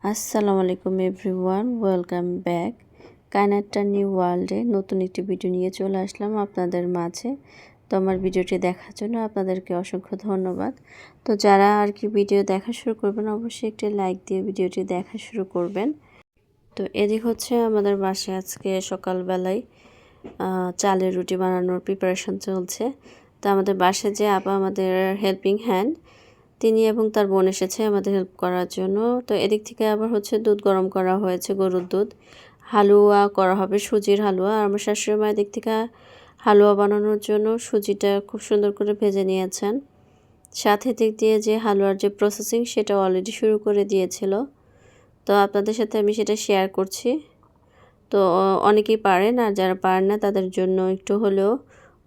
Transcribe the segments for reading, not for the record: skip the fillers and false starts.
আসসালামু আলাইকুম everyone, welcome back. কাইনাটা new ওয়ার্ল্ডে নতুন একটি ভিডিও নিয়ে চলে আসলাম আপনাদের মাঝে। তো আমার ভিডিওটি দেখার জন্য আপনাদেরকে অসংখ্য ধন্যবাদ। তো যারা আর কি ভিডিও দেখা শুরু করবেন অবশ্যই একটি লাইক দিয়ে ভিডিওটি দেখা শুরু করবেন। তো এদিক হচ্ছে আমাদের বাসায় আজকে সকালবেলায় চালের রুটি বানানোর প্রিপারেশন চলছে। তো আমাদের বাসায় যে আপা আমাদের হেল্পিং হ্যান্ড, তিনি এবং তার বোন এসেছে আমাদের হেল্প করার জন্য। তো এদিক থেকে আবার হচ্ছে দুধ গরম করা হয়েছে, গরুর দুধ। হালুয়া করা হবে, সুজির হালুয়া। আর আমার শাশুড়ি মা এদিক থেকে হালুয়া বানানোর জন্য সুজিটা খুব সুন্দর করে ভেজে নিয়েছেন। সাথে দিক দিয়ে যে হালুয়ার যে প্রসেসিং সেটা অলরেডি শুরু করে দিয়েছিল। তো আপনাদের সাথে আমি সেটা শেয়ার করছি। তো অনেকেই পারেন, আর যারা পারেন না তাদের জন্য একটু হলেও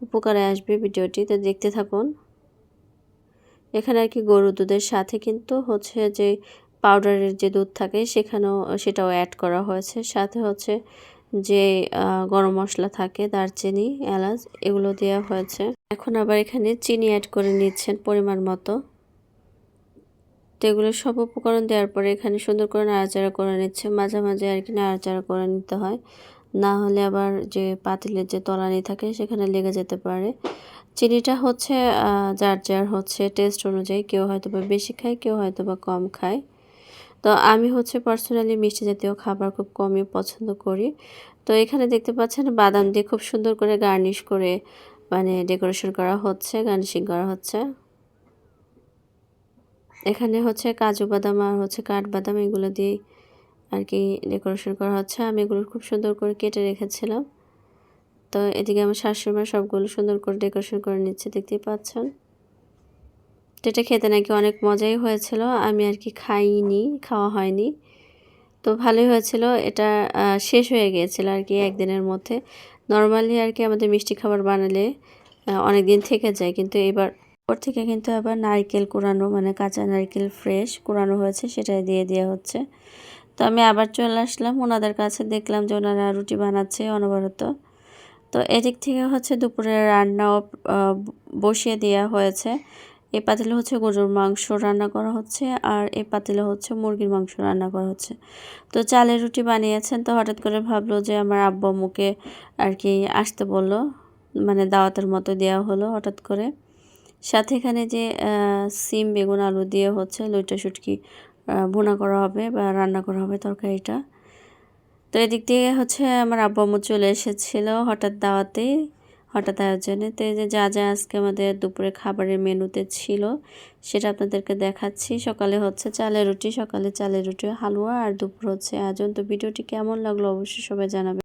উপকারে আসবে ভিডিওটি। তো দেখতে থাকুন। এখানে আর কি গরুর দুধের সাথে কিন্তু হচ্ছে যে পাউডারের যে দুধ থাকে সেটাও অ্যাড করা হয়েছে। সাথে হচ্ছে যে গরম মশলা থাকে, দারচিনি, এলাচ, এগুলো দেওয়া হয়েছে। এখন আবার এখানে চিনি অ্যাড করে নিচ্ছেন পরিমাণ মতো। তো এগুলো সব উপকরণ দেওয়ার পরে এখানে সুন্দর করে নাড়াচাড়া করে নিচ্ছে। মাঝে মাঝে আর কি নাড়াচাড়া করে নিতে হয়, না হলে আবার যে পাতিলের যে তলানি থাকে সেখানে লেগে যেতে পারে। চিনিটা হচ্ছে যার যার হচ্ছে টেস্ট অনুযায়ী, কেউ হয়তো বা বেশি খায়, কেউ হয়তো বা কম খায়। তো আমি হচ্ছে পার্সোনালি মিষ্টি জাতীয় খাবার খুব কমই পছন্দ করি। তো এখানে দেখতে পাচ্ছেন বাদাম দিয়ে খুব সুন্দর করে গার্নিশ করে ডেকোরেশন করা হচ্ছে, গার্নিশিং করা হচ্ছে। এখানে হচ্ছে কাজু বাদাম আর হচ্ছে কাঠবাদাম, এগুলো দিয়ে আর কি ডেকোরেশন করা হচ্ছে। আমি এগুলো খুব সুন্দর করে কেটে রেখেছিলাম। তো এদিকে আমার শাশুড়ি মা সবগুলো সুন্দর করে ডেকোরেশন করে নিচ্ছে, দেখতেই পাচ্ছেন। তো এটা খেতে নাকি অনেক মজাই হয়েছিল। আমি আর কি খাইনি, খাওয়া হয়নি। তো ভালোই হয়েছিল। এটা শেষ হয়ে গিয়েছিল আর কি একদিনের মধ্যে। নর্মালি আর কি আমাদের মিষ্টি খাবার বানালে অনেক দিন থেকে যায়, কিন্তু এবার ওর থেকে কিন্তু আবার নারকেল কোরানো, কাঁচা নারকেল ফ্রেশ কোরানো হয়েছে, সেটাই দিয়ে দেওয়া হচ্ছে। তো আমি আবার চলে আসলাম ওনাদের কাছে, দেখলাম যে ওনারা রুটি বানাচ্ছে অনবরত। তো এদিক থেকে হচ্ছে দুপুরের রান্নাও বসিয়ে দেওয়া হয়েছে। এই পাতিলে হচ্ছে গরুর মাংস রান্না করা হচ্ছে, আর এই পাতিলে হচ্ছে মুরগির মাংস রান্না করা হচ্ছে। তো চালের রুটি বানিয়েছেন, তো হঠাৎ করে ভাবলো যে আমার আব্বু আম্মুকে আর কি আসতে বললো, দাওয়াতের মতো দেওয়া হলো হঠাৎ করে। সাথে এখানে যে সিম, বেগুন, আলু দিয়ে হচ্ছে লইট্টা শুটকি ভুনা করা হবে বা রান্না করা হবে তরকারিটা। তো এদিক দিয়ে হচ্ছে আমার আব্বু আম্মু চলে এসেছিল হঠাৎ দাওয়াতেই, হঠাৎ আয়োজনে। তো এই যে যা যা আজকে আমাদের দুপুরে খাবারের মেনুতে ছিল সেটা আপনাদেরকে দেখাচ্ছি। সকালে হচ্ছে চালের রুটি, হালুয়া, আর দুপুর হচ্ছে আয়োজন। তো ভিডিওটি কেমন লাগলো অবশ্যই সবাই জানাবেন।